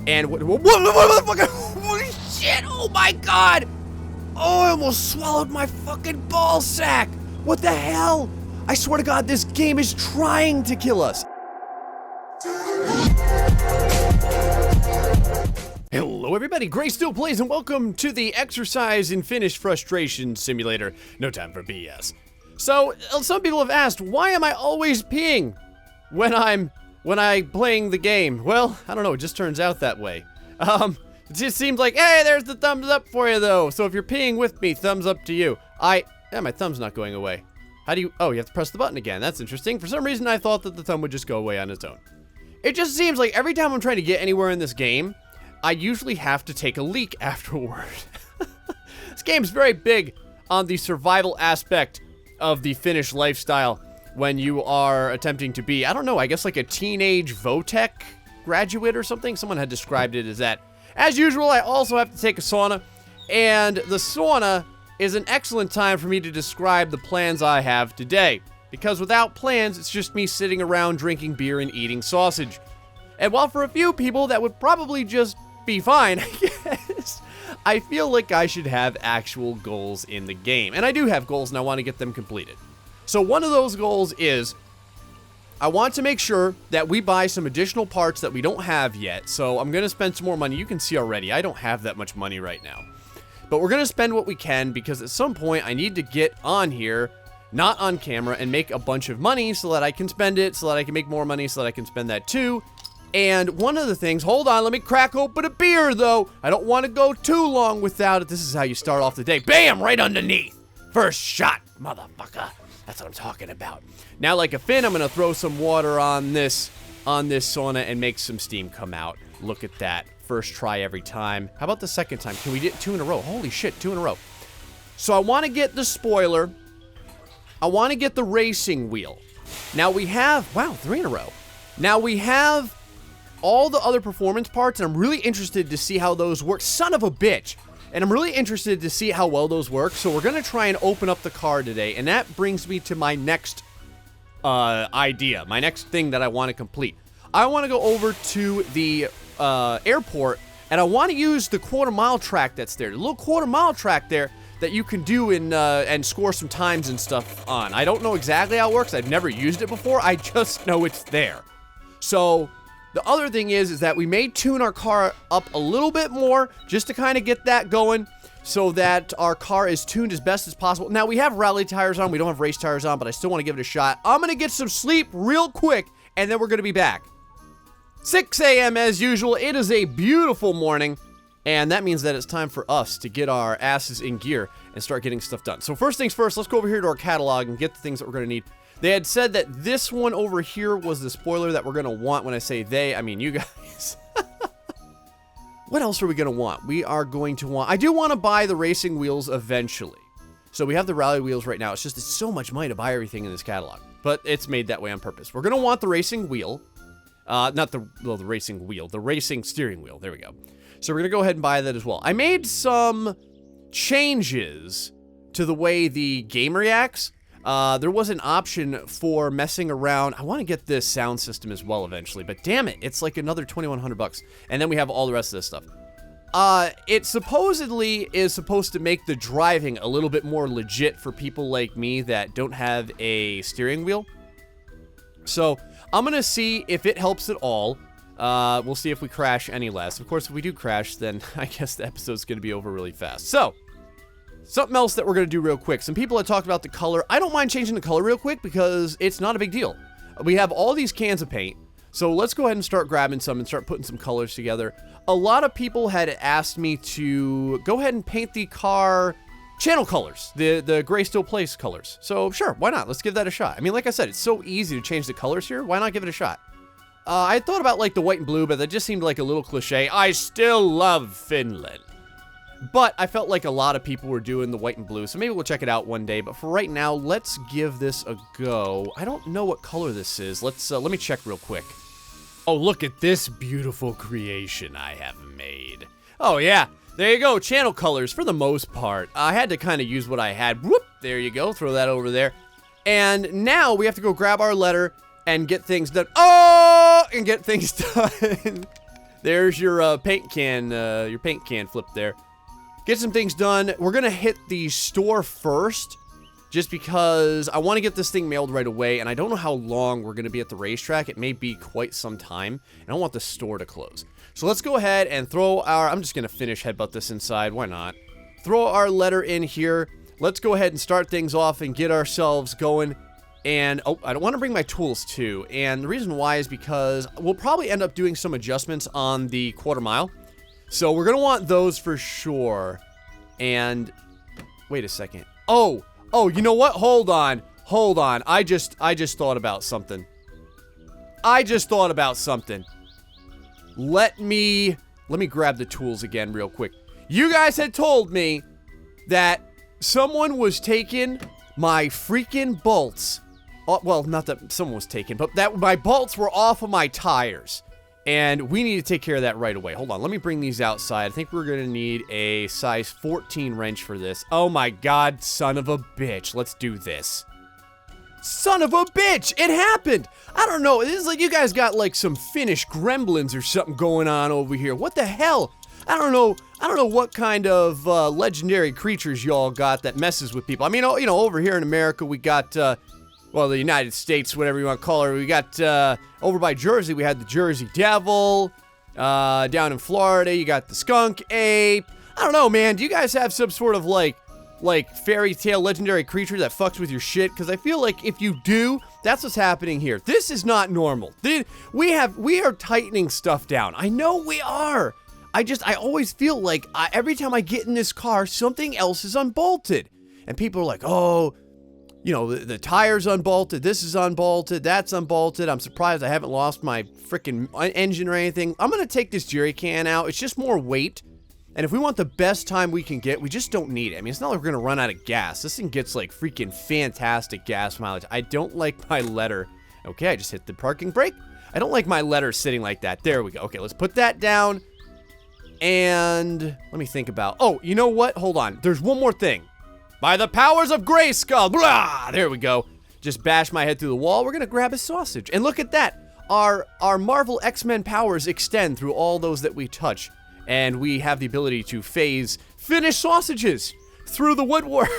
And what the fuck? Holy shit! Oh my god! Oh, I almost swallowed my fucking ball sack! What the hell? I swear to God, this game is trying to kill us. Hello everybody, GrayStillPlays and welcome to the Exercise in Finnish Frustration Simulator. No time for BS. So, some people have asked, why am I always peeing when I'm playing the game? Well, I don't know, it just turns out that way. It just seems like, hey, there's the thumbs up for you though. So if you're peeing with me, thumbs up to you. Yeah, my thumb's not going away. How do you, oh, you have to press the button again. That's interesting. For some reason, I thought that the thumb would just go away on its own. It just seems like every time I'm trying to get anywhere in this game, I usually have to take a leak afterward. This game's very big on the survival aspect of the Finnish lifestyle when you are attempting to be, I don't know, I guess like a teenage Votech graduate or something. Someone had described it as that. As usual, I also have to take a sauna, and the sauna is an excellent time for me to describe the plans I have today. Because without plans, it's just me sitting around drinking beer and eating sausage. And while for a few people that would probably just be fine, I guess, I feel like I should have actual goals in the game. And I do have goals and I want to get them completed. So one of those goals is, I want to make sure that we buy some additional parts that we don't have yet. So I'm going to spend some more money. You can see already, I don't have that much money right now. But we're going to spend what we can because at some point I need to get on here, not on camera, and make a bunch of money so that I can spend it, so that I can make more money, so that I can spend that too. And one of the things, hold on, let me crack open a beer though. I don't want to go too long without it. This is how you start off the day. Bam, right underneath. First shot, motherfucker. That's what I'm talking about. Now, like a Finn, I'm going to throw some water on this sauna and make some steam come out. Look at that. First try every time. How about the second time? Can we get 2 in a row? Holy shit, 2 in a row. So I want to get the spoiler. I want to get the racing wheel. Now we have, wow, 3 in a row. Now we have all the other performance parts, and I'm really interested to see how those work. Son of a bitch. And I'm really interested to see how well those work. So we're going to try and open up the car today. And that brings me to my next idea. My next thing that I want to complete. I want to go over to the airport, and I want to use the quarter-mile track that's there. The little quarter-mile track there that you can do and score some times and stuff on. I don't know exactly how it works. I've never used it before. I just know it's there. So the other thing is that we may tune our car up a little bit more just to kind of get that going so that our car is tuned as best as possible. Now, we have rally tires on. We don't have race tires on, but I still want to give it a shot. I'm going to get some sleep real quick, and then we're going to be back. 6 a.m. as usual. It is a beautiful morning, and that means that it's time for us to get our asses in gear and start getting stuff done. So first things first, let's go over here to our catalog and get the things that we're going to need. They had said that this one over here was the spoiler that we're going to want. When I say they, I mean you guys. What else are we going to want? We are going to want, I do want to buy the racing wheels eventually. So we have the rally wheels right now. It's just, it's so much money to buy everything in this catalog, but it's made that way on purpose. We're going to want the racing wheel. Not the racing wheel, the racing steering wheel. There we go. So we're going to go ahead and buy that as well. I made some changes to the way the game reacts. There was an option for messing around. I want to get this sound system as well eventually, but damn it, it's like another 2,100 bucks. And then we have all the rest of this stuff. It supposedly is supposed to make the driving a little bit more legit for people like me that don't have a steering wheel. So I'm going to see if it helps at all. We'll see if we crash any less. Of course, if we do crash, then I guess the episode's going to be over really fast. So, something else that we're going to do real quick. Some people have talked about the color. I don't mind changing the color real quick because it's not a big deal. We have all these cans of paint. So let's go ahead and start grabbing some and start putting some colors together. A lot of people had asked me to go ahead and paint the car channel colors, the GrayStillPlays colors. So sure, why not? Let's give that a shot. I mean, like I said, it's so easy to change the colors here. Why not give it a shot? I thought about like the white and blue, but that just seemed like a little cliche. I still love Finland. But I felt like a lot of people were doing the white and blue, so maybe we'll check it out one day. But for right now, let's give this a go. I don't know what color this is. Let me check real quick. Oh, look at this beautiful creation I have made. Oh yeah, there you go, channel colors for the most part. I had to kind of use what I had. Whoop, there you go, throw that over there. And now we have to go grab our letter and get things done. Oh, and get things done. There's your paint can flip there. Get some things done. We're gonna hit the store first, just because I want to get this thing mailed right away, and I don't know how long we're gonna be at the racetrack. It may be quite some time, and I don't want the store to close. So let's go ahead and throw our, I'm just gonna finish headbutt this inside, why not? Throw our letter in here. Let's go ahead and start things off and get ourselves going. And, oh, I don't want to bring my tools too. And the reason why is because we'll probably end up doing some adjustments on the quarter mile. So we're going to want those for sure. And, wait a second. Oh, you know what? Hold on. I just thought about something. Let me grab the tools again real quick. You guys had told me that someone was taking my freaking bolts. Well, not that someone was taken, but that my bolts were off of my tires. And we need to take care of that right away. Hold on, let me bring these outside. I think we're gonna need a size 14 wrench for this. Oh my god, son of a bitch. Let's do this. Son of a bitch! It happened! I don't know, this is like you guys got like some Finnish gremlins or something going on over here. What the hell? I don't know what kind of legendary creatures y'all got that messes with people. I mean, you know, over here in America, we got, well, the United States, whatever you want to call her. We got, over by Jersey, we had the Jersey Devil. Down in Florida, you got the skunk ape. I don't know, man. Do you guys have some sort of, like fairy tale legendary creature that fucks with your shit? Because I feel like if you do, that's what's happening here. This is not normal. We are tightening stuff down. I know we are. I always feel like every time I get in this car, something else is unbolted. And people are like, oh, you know, the tire's unbolted, this is unbolted, that's unbolted. I'm surprised I haven't lost my freaking engine or anything. I'm gonna take this jerry can out. It's just more weight. And if we want the best time we can get, we just don't need it. I mean, it's not like we're gonna run out of gas. This thing gets like freaking fantastic gas mileage. I don't like my letter. Okay, I just hit the parking brake. I don't like my letter sitting like that. There we go. Okay, let's put that down. And let me think about, oh, you know what? Hold on. There's one more thing. By the powers of Grayskull, blah, there we go. Just bash my head through the wall. We're gonna grab a sausage. And look at that. Our Marvel X-Men powers extend through all those that we touch. And we have the ability to phase Finnish sausages through the woodwork.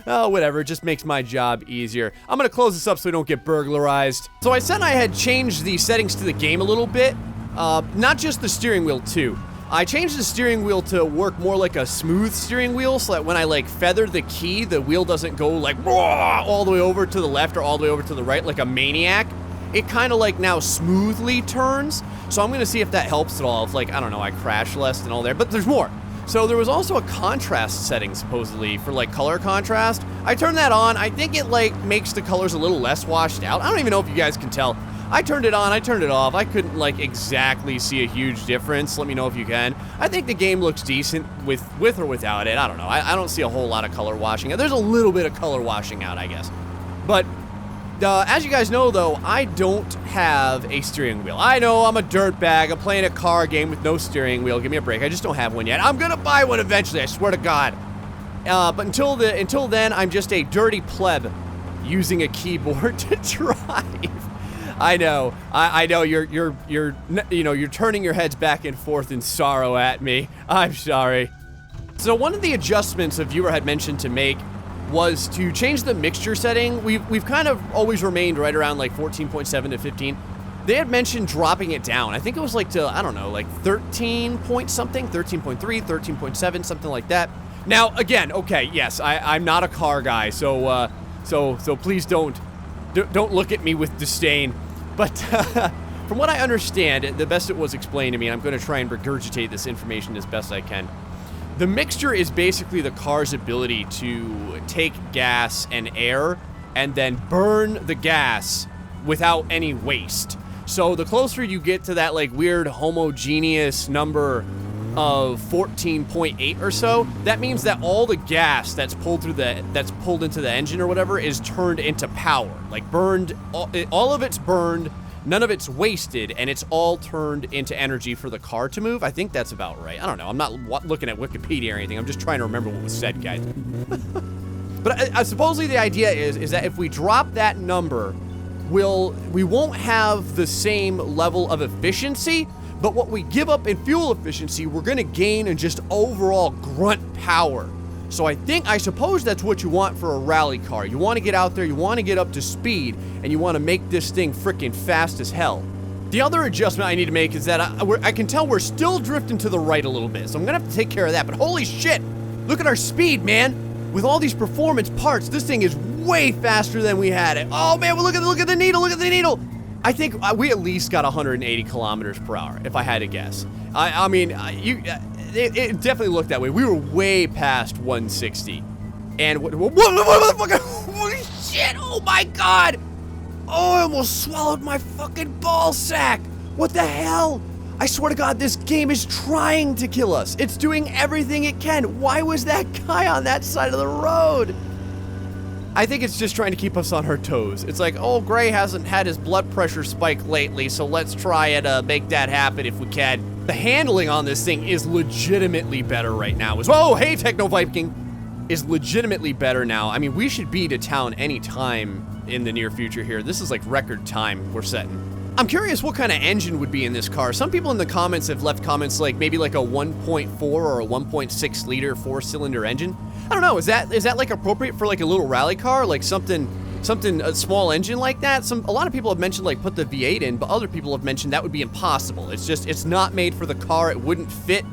Oh, whatever, it just makes my job easier. I'm gonna close this up so we don't get burglarized. So I said I had changed the settings to the game a little bit. Not just the steering wheel too. I changed the steering wheel to work more like a smooth steering wheel so that when I like feather the key, the wheel doesn't go like all the way over to the left or all the way over to the right like a maniac. It kind of like now smoothly turns. So I'm gonna see if that helps at all. If like, I don't know, I crash less and all there, but there's more. So there was also a contrast setting supposedly for like color contrast. I turned that on. I think it like makes the colors a little less washed out. I don't even know if you guys can tell. I turned it on, I turned it off. I couldn't like exactly see a huge difference. Let me know if you can. I think the game looks decent with or without it. I don't know. I don't see a whole lot of color washing out. There's a little bit of color washing out, I guess. But as you guys know though, I don't have a steering wheel. I know I'm a dirtbag. I'm playing a car game with no steering wheel. Give me a break. I just don't have one yet. I'm gonna buy one eventually, I swear to God. But until then, I'm just a dirty pleb using a keyboard to drive. I know. I know you're turning your heads back and forth in sorrow at me. I'm sorry. So one of the adjustments a viewer had mentioned to make was to change the mixture setting. We've kind of always remained right around like 14.7 to 15. They had mentioned dropping it down. I think it was like to, I don't know, like 13 point something, 13.3, 13.7, something like that. Now, again, okay, yes, I'm not a car guy, so please don't look at me with disdain. But from what I understand, the best it was explained to me, and I'm going to try and regurgitate this information as best I can. The mixture is basically the car's ability to take gas and air and then burn the gas without any waste. So the closer you get to that like weird homogeneous number of 14.8 or so, that means that all the gas that's pulled into the engine or whatever is turned into power. Like burned, all of it's burned, none of it's wasted, and it's all turned into energy for the car to move. I think that's about right. I don't know. I'm not looking at Wikipedia or anything. I'm just trying to remember what was said, guys. But supposedly the idea is that if we drop that number, we won't have the same level of efficiency, but what we give up in fuel efficiency, we're gonna gain in just overall grunt power. So I suppose that's what you want for a rally car. You want to get out there, you want to get up to speed, and you want to make this thing freaking fast as hell. The other adjustment I need to make is that I can tell we're still drifting to the right a little bit, so I'm gonna have to take care of that. But holy shit, look at our speed, man. With all these performance parts, this thing is way faster than we had it. Oh man, well, look at the needle, look at the needle. I think we at least got 180 kilometers per hour, if I had to guess. I mean, it definitely looked that way. We were way past 160. And what the fuck? Holy shit, oh my god! Oh, I almost swallowed my fucking ball sack! What the hell? I swear to God, this game is trying to kill us. It's doing everything it can. Why was that guy on that side of the road? I think it's just trying to keep us on our toes. It's like, oh, Gray hasn't had his blood pressure spike lately, so let's try and make that happen if we can. The handling on this thing is legitimately better right now. Oh, hey, Techno Viking! Is legitimately better now. I mean, we should be to town any time in the near future here. This is like record time we're setting. I'm curious what kind of engine would be in this car. Some people in the comments have left comments like maybe like a 1.4 or a 1.6 liter 4-cylinder engine. I don't know, is that like appropriate for like a little rally car? Like something a small engine like that? A lot of people have mentioned like put the V8 in, but other people have mentioned that would be impossible. It's not made for the car, it wouldn't fit,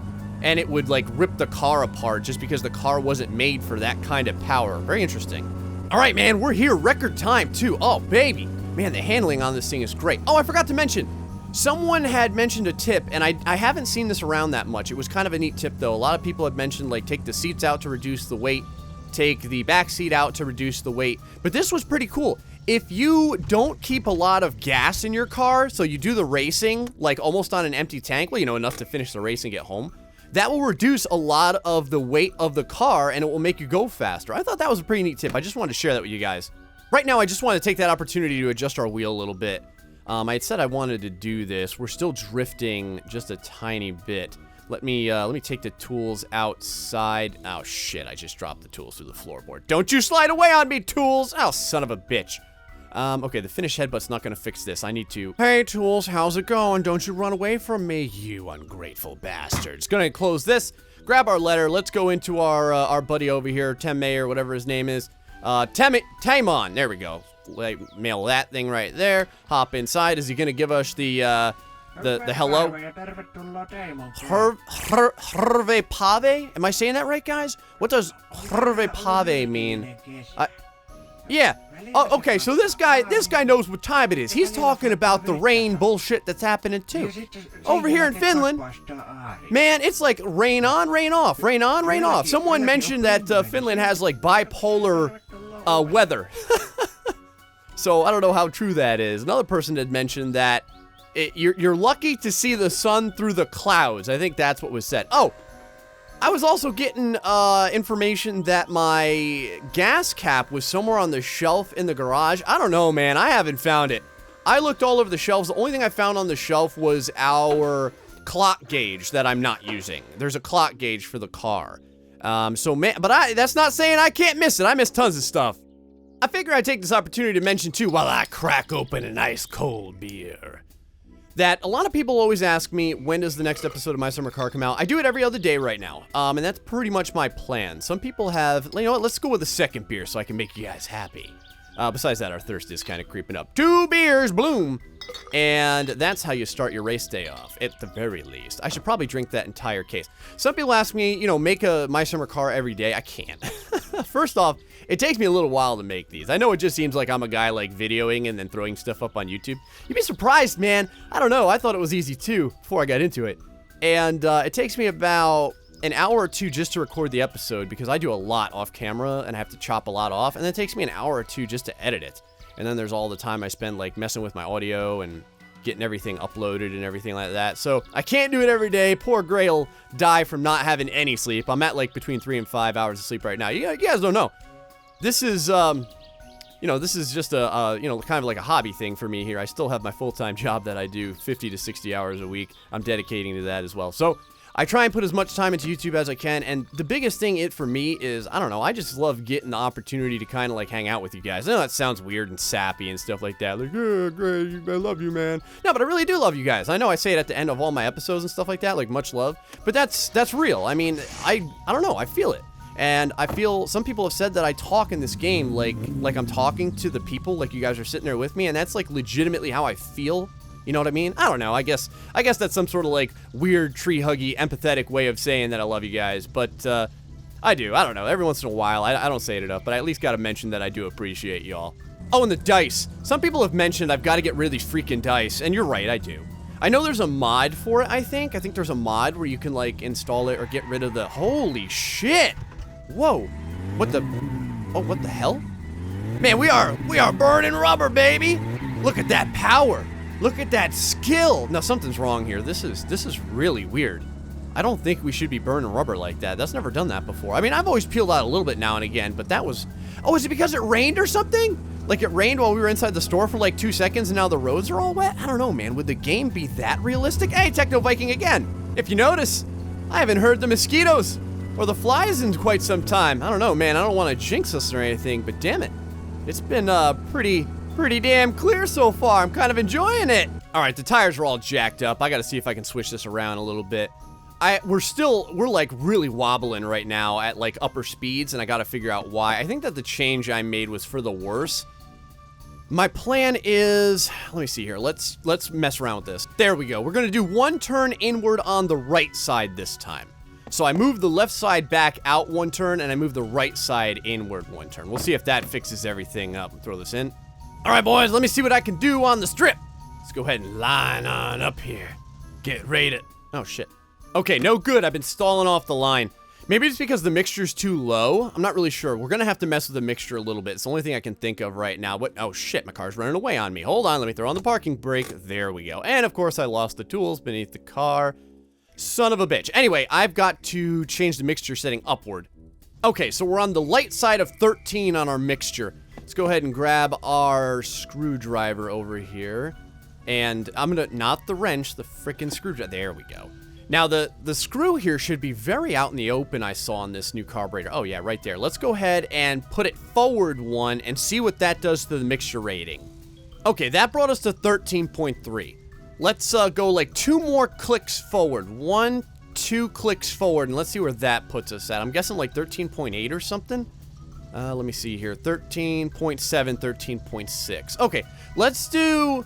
and it would like rip the car apart just because the car wasn't made for that kind of power. Very interesting. All right, man, we're here, record time too. Oh, baby. Man, the handling on this thing is great. Oh, I forgot to mention, someone had mentioned a tip, and I haven't seen this around that much. It was kind of a neat tip, though. A lot of people had mentioned, like, take the seats out to reduce the weight, take the back seat out to reduce the weight. But this was pretty cool. If you don't keep a lot of gas in your car, so you do the racing, like, almost on an empty tank, well, you know, enough to finish the race and get home, that will reduce a lot of the weight of the car, and it will make you go faster. I thought that was a pretty neat tip. I just wanted to share that with you guys. Right now, I just want to take that opportunity to adjust our wheel a little bit. I had said I wanted to do this. We're still drifting just a tiny bit. Let me take the tools outside. Oh, shit, I just dropped the tools through the floorboard. Don't you slide away on me, tools! Oh, son of a bitch. Okay, the Finnish headbutt's not gonna fix this. I need to... Hey, tools, how's it going? Don't you run away from me, you ungrateful bastards. Gonna close this, grab our letter. Let's go into our buddy over here, Temme, or whatever his name is. Taimon, there we go. Mail that thing right there. Hop inside. Is he gonna give us the hello? Herve Pave? Am I saying that right, guys? What does Herve Pave mean? Yeah. Oh, okay, so this guy knows what time it is. He's talking about the rain bullshit that's happening too. Over here in Finland, man, it's like rain on, rain off, rain on, rain off. Someone mentioned that Finland has like bipolar weather. So I don't know how true that is. Another person had mentioned that you're lucky to see the sun through the clouds. I think that's what was said. Oh, I was also getting information that my gas cap was somewhere on the shelf in the garage. I don't know, man. I haven't found it. I looked all over the shelves. The only thing I found on the shelf was our clock gauge that I'm not using. There's a clock gauge for the car. So, man, but that's not saying I can't miss it. I miss tons of stuff. I figure I'd take this opportunity to mention, too, while I crack open a nice cold beer, that a lot of people always ask me, when does the next episode of My Summer Car come out? I do it every other day right now, and that's pretty much my plan. Some people have, you know what, let's go with a second beer so I can make you guys happy. Besides that, our thirst is kind of creeping up. 2 beers, bloom! And that's how you start your race day off, at the very least. I should probably drink that entire case. Some people ask me, you know, make a My Summer Car every day. I can't. First off, it takes me a little while to make these. I know it just seems like I'm a guy like videoing and then throwing stuff up on YouTube. You'd be surprised, man. I don't know. I thought it was easy too before I got into it. And it takes me about an hour or two just to record the episode because I do a lot off camera and I have to chop a lot off. And then it takes me an hour or two just to edit it. And then there's all the time I spend like messing with my audio and getting everything uploaded and everything like that. So I can't do it every day. Poor Gray will die from not having any sleep. I'm at like between 3 and 5 hours of sleep right now. You guys don't know. This is, you know, this is just a, you know, kind of like a hobby thing for me here. I still have my full-time job that I do 50 to 60 hours a week. I'm dedicating to that as well. So I try and put as much time into YouTube as I can, and the biggest thing for me is, I don't know, I just love getting the opportunity to kind of like hang out with you guys. I know that sounds weird and sappy and stuff like that, like, yeah, great, I love you, man. No, but I really do love you guys. I know I say it at the end of all my episodes and stuff like that, like much love, but that's real. I mean, I don't know, I feel it. And I feel some people have said that I talk in this game like I'm talking to the people, like you guys are sitting there with me, and that's like legitimately how I feel. You know what I mean? I don't know. I guess that's some sort of like weird tree huggy empathetic way of saying that I love you guys, but I do. I don't know. Every once in a while, I don't say it enough, but I at least got to mention that I do appreciate y'all. Oh, and the dice. Some people have mentioned I've got to get rid of these freaking dice, and you're right, I do. I know there's a mod for it, I think. I think there's a mod where you can like install it or get rid of the... Holy shit! Whoa. What the... Oh, what the hell? Man, we are burning rubber, baby! Look at that power! Look at that skill! Now, something's wrong here. This is really weird. I don't think we should be burning rubber like that. That's never done that before. I mean, I've always peeled out a little bit now and again, but that was... Oh, is it because it rained or something? Like, it rained while we were inside the store for like 2 seconds and now the roads are all wet? I don't know, man. Would the game be that realistic? Hey, Techno Viking again! If you notice, I haven't heard the mosquitoes or the flies in quite some time. I don't know, man. I don't want to jinx us or anything, but damn it. It's been, pretty damn clear so far. I'm kind of enjoying it. All right, the tires are all jacked up. I got to see if I can switch this around a little bit. We're like really wobbling right now at like upper speeds, and I got to figure out why. I think that the change I made was for the worse. My plan is, let me see here. Let's mess around with this. There we go. We're going to do one turn inward on the right side this time. So I moved the left side back out 1 turn, and I moved the right side inward 1 turn. We'll see if that fixes everything up. Throw this in. All right, boys, let me see what I can do on the strip. Let's go ahead and line on up here. Get rated. Oh, shit. Okay, no good. I've been stalling off the line. Maybe it's because the mixture's too low. I'm not really sure. We're going to have to mess with the mixture a little bit. It's the only thing I can think of right now. But, oh, shit, my car's running away on me. Hold on, let me throw on the parking brake. There we go. And, of course, I lost the tools beneath the car. Son of a bitch. Anyway, I've got to change the mixture setting upward. Okay, so we're on the light side of 13 on our mixture. Let's go ahead and grab our screwdriver over here. And I'm gonna, not the wrench, the frickin' screwdriver. There we go. Now, the screw here should be very out in the open, I saw on this new carburetor. Oh, yeah, right there. Let's go ahead and put it forward 1 and see what that does to the mixture rating. Okay, that brought us to 13.3. Let's go like 2 more clicks forward. 1, 2 clicks forward, and let's see where that puts us at. I'm guessing like 13.8 or something. Let me see here. 13.7, 13.6. Okay, let's do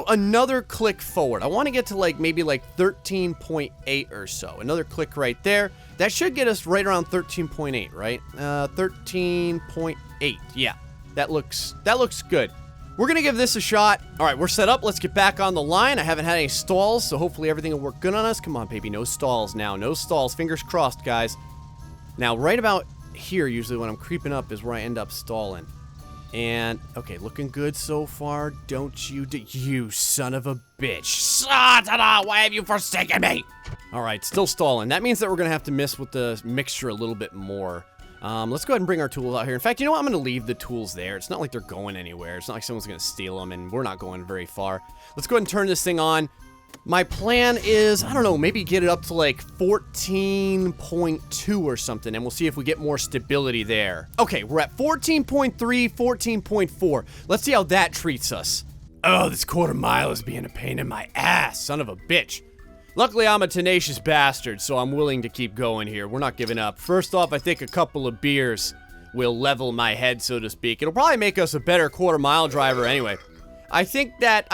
another click forward. I want to get to like maybe like 13.8 or so. Another click right there. That should get us right around 13.8, right? 13.8. Yeah, that looks good. We're gonna give this a shot. All right, we're set up. Let's get back on the line. I haven't had any stalls, so hopefully everything will work good on us. Come on, baby, no stalls now. No stalls. Fingers crossed, guys. Now, right about here, usually when I'm creeping up, is where I end up stalling. And, okay, looking good so far. Don't you you son of a bitch. Satana, why have you forsaken me? All right, still stalling. That means that we're gonna have to mess with the mixture a little bit more. Let's go ahead and bring our tools out here. In fact, you know what? I'm going to leave the tools there. It's not like they're going anywhere. It's not like someone's going to steal them, and we're not going very far. Let's go ahead and turn this thing on. My plan is, I don't know, maybe get it up to like 14.2 or something, and we'll see if we get more stability there. Okay, we're at 14.3, 14.4. Let's see how that treats us. Oh, this quarter mile is being a pain in my ass, son of a bitch. Luckily, I'm a tenacious bastard, so I'm willing to keep going here. We're not giving up. First off, I think a couple of beers will level my head, so to speak. It'll probably make us a better quarter-mile driver anyway. I think that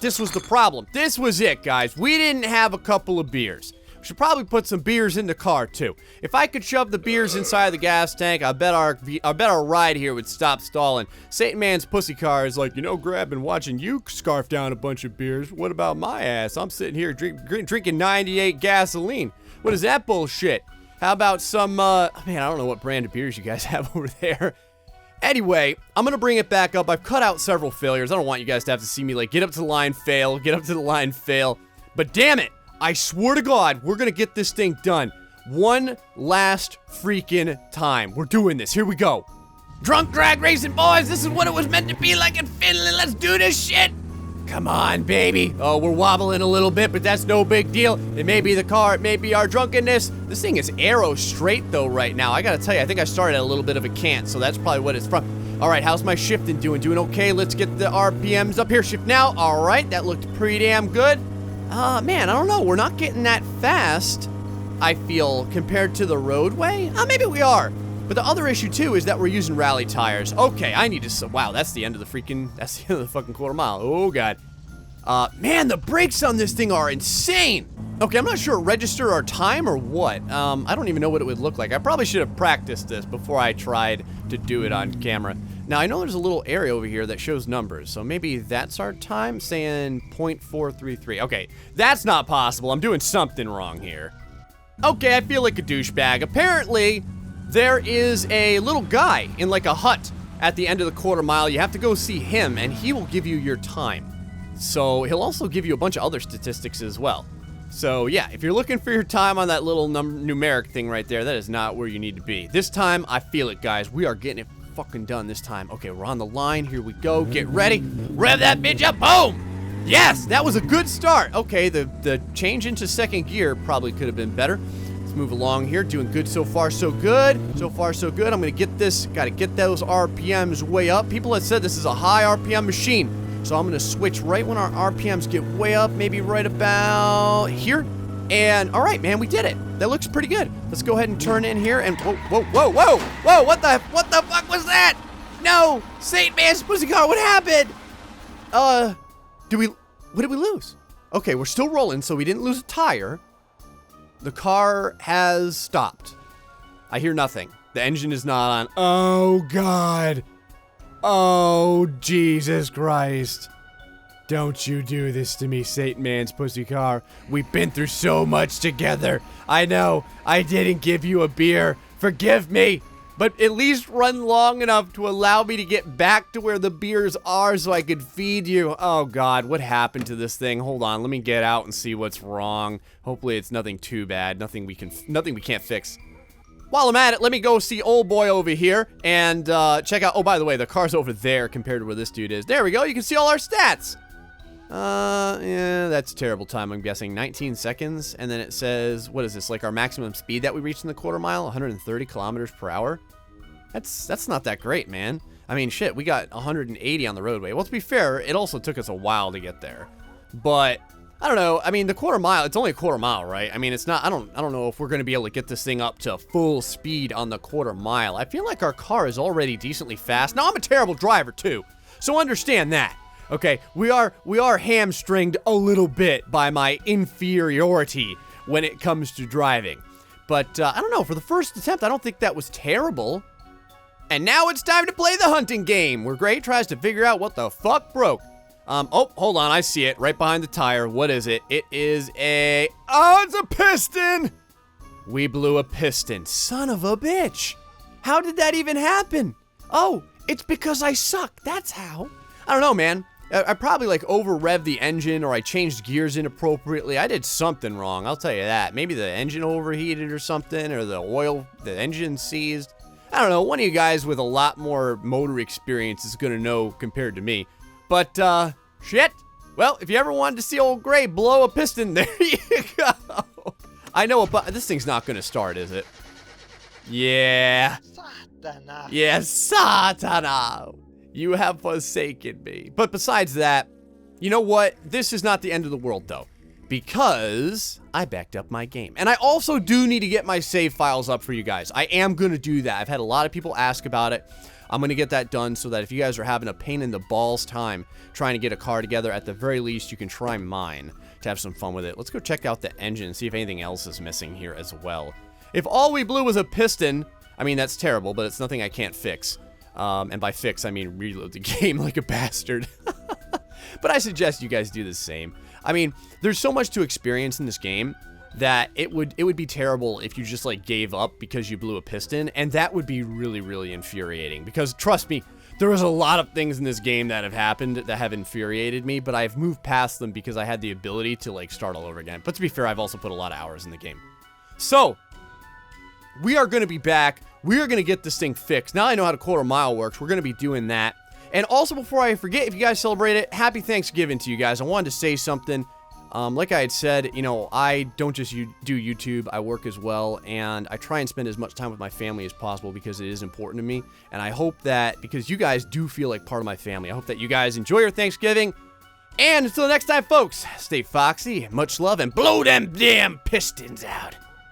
this was the problem. This was it, guys. We didn't have a couple of beers. We should probably put some beers in the car, too. If I could shove the beers inside the gas tank, I bet our ride here would stop stalling. Satan Man's pussy car is like, you know, grabbing, watching you scarf down a bunch of beers. What about my ass? I'm sitting here drinking 98 gasoline. What is that bullshit? How about some, man, I don't know what brand of beers you guys have over there. Anyway, I'm going to bring it back up. I've cut out several failures. I don't want you guys to have to see me, like, get up to the line, fail, get up to the line, fail. But damn it, I swear to God, we're going to get this thing done. One last freaking time. We're doing this. Here we go. Drunk drag racing, boys. This is what it was meant to be like in Finland. Let's do this shit. Come on, baby. Oh, we're wobbling a little bit, but that's no big deal. It may be the car, it may be our drunkenness. This thing is arrow straight, though, right now. I gotta tell you, I think I started at a little bit of a cant, so that's probably what it's from. All right, how's my shifting doing? Doing okay? Let's get the RPMs up here. Shift now. All right, that looked pretty damn good. Man, I don't know. We're not getting that fast, I feel, compared to the roadway. Maybe we are. But the other issue, too, is that we're using rally tires. Okay, I need to... Wow, that's the end of the fucking quarter mile. Oh, God. Man, the brakes on this thing are insane. Okay, I'm not sure register our time or what. I don't even know what it would look like. I probably should have practiced this before I tried to do it on camera. Now, I know there's a little area over here that shows numbers, so maybe that's our time, saying 0.433. Okay, that's not possible. I'm doing something wrong here. Okay, I feel like a douchebag. Apparently, there is a little guy in like a hut at the end of the quarter mile. You have to go see him, and he will give you your time. So he'll also give you a bunch of other statistics as well. So yeah, if you're looking for your time on that little numeric thing right there, that is not where you need to be. This time, I feel it, guys. We are getting it fucking done this time. Okay, we're on the line. Here we go. Get ready. Rev that bitch up. Boom! Yes, that was a good start. Okay, the change into second gear probably could have been better. Let's move along here. Doing good so far, so good. So far, so good. I'm gonna get this. Gotta get those RPMs way up. People have said this is a high RPM machine. So I'm gonna switch right when our RPMs get way up, maybe right about here. And all right, man, we did it. That looks pretty good. Let's go ahead and turn in here and whoa, whoa, whoa, whoa, whoa, what the fuck was that? No, Saint Man's pussy car, what happened? What did we lose? Okay, we're still rolling, so we didn't lose a tire. The car has stopped. I hear nothing. The engine is not on. Oh, God. Oh, Jesus Christ. Don't you do this to me, Satan Man's pussy car. We've been through so much together. I know, I didn't give you a beer. Forgive me. But at least run long enough to allow me to get back to where the beers are so I could feed you. Oh, God, what happened to this thing? Hold on, let me get out and see what's wrong. Hopefully it's nothing too bad, nothing we can't fix. While I'm at it, let me go see old boy over here and check out. Oh, by the way, the car's over there compared to where this dude is. There we go. You can see all our stats. Yeah, that's a terrible time, I'm guessing. 19 seconds. And then it says, what is this? Like our maximum speed that we reached in the quarter mile? 130 kilometers per hour? That's not that great, man. I mean, shit, we got 180 on the roadway. Well, to be fair, it also took us a while to get there. But I don't know. I mean, the quarter mile, it's only a quarter mile, right? I mean, it's not, I don't know if we're going to be able to get this thing up to full speed on the quarter mile. I feel like our car is already decently fast. Now, I'm a terrible driver, too. So understand that. Okay, we are hamstringed a little bit by my inferiority when it comes to driving. But, I don't know. For the first attempt, I don't think that was terrible. And now it's time to play the hunting game, where Gray tries to figure out what the fuck broke. Oh, hold on, I see it, right behind the tire. What is it? It is oh, it's a piston! We blew a piston. Son of a bitch. How did that even happen? Oh, it's because I suck, that's how. I don't know, man. I probably, like, over-revved the engine, or I changed gears inappropriately. I did something wrong, I'll tell you that. Maybe the engine overheated or something, or the engine seized. I don't know, one of you guys with a lot more motor experience is gonna know compared to me. But, shit. Well, if you ever wanted to see old Gray blow a piston, there you go. I know, this thing's not gonna start, is it? Yeah. Satana. Yeah, Satana. You have forsaken me. But besides that, you know what? This is not the end of the world, though. Because I backed up my game. And I also do need to get my save files up for you guys. I am going to do that. I've had a lot of people ask about it. I'm going to get that done so that if you guys are having a pain in the balls time trying to get a car together, at the very least, you can try mine to have some fun with it. Let's go check out the engine and see if anything else is missing here as well. If all we blew was a piston, I mean, that's terrible, but it's nothing I can't fix. And by fix, I mean reload the game like a bastard. But I suggest you guys do the same. I mean, there's so much to experience in this game that it would be terrible if you just, like, gave up because you blew a piston, and that would be really, really infuriating. Because, trust me, there was a lot of things in this game that have happened that have infuriated me, but I've moved past them because I had the ability to, like, start all over again. But to be fair, I've also put a lot of hours in the game. So, we are going to be back. We are going to get this thing fixed. Now I know how the quarter mile works. We're going to be doing that. And also, before I forget, if you guys celebrate it, happy Thanksgiving to you guys. I wanted to say something. Like I had said, you know, I don't just do YouTube, I work as well, and I try and spend as much time with my family as possible because it is important to me. And I hope that, because you guys do feel like part of my family, I hope that you guys enjoy your Thanksgiving. And until the next time, folks, stay foxy, much love, and blow them damn pistons out.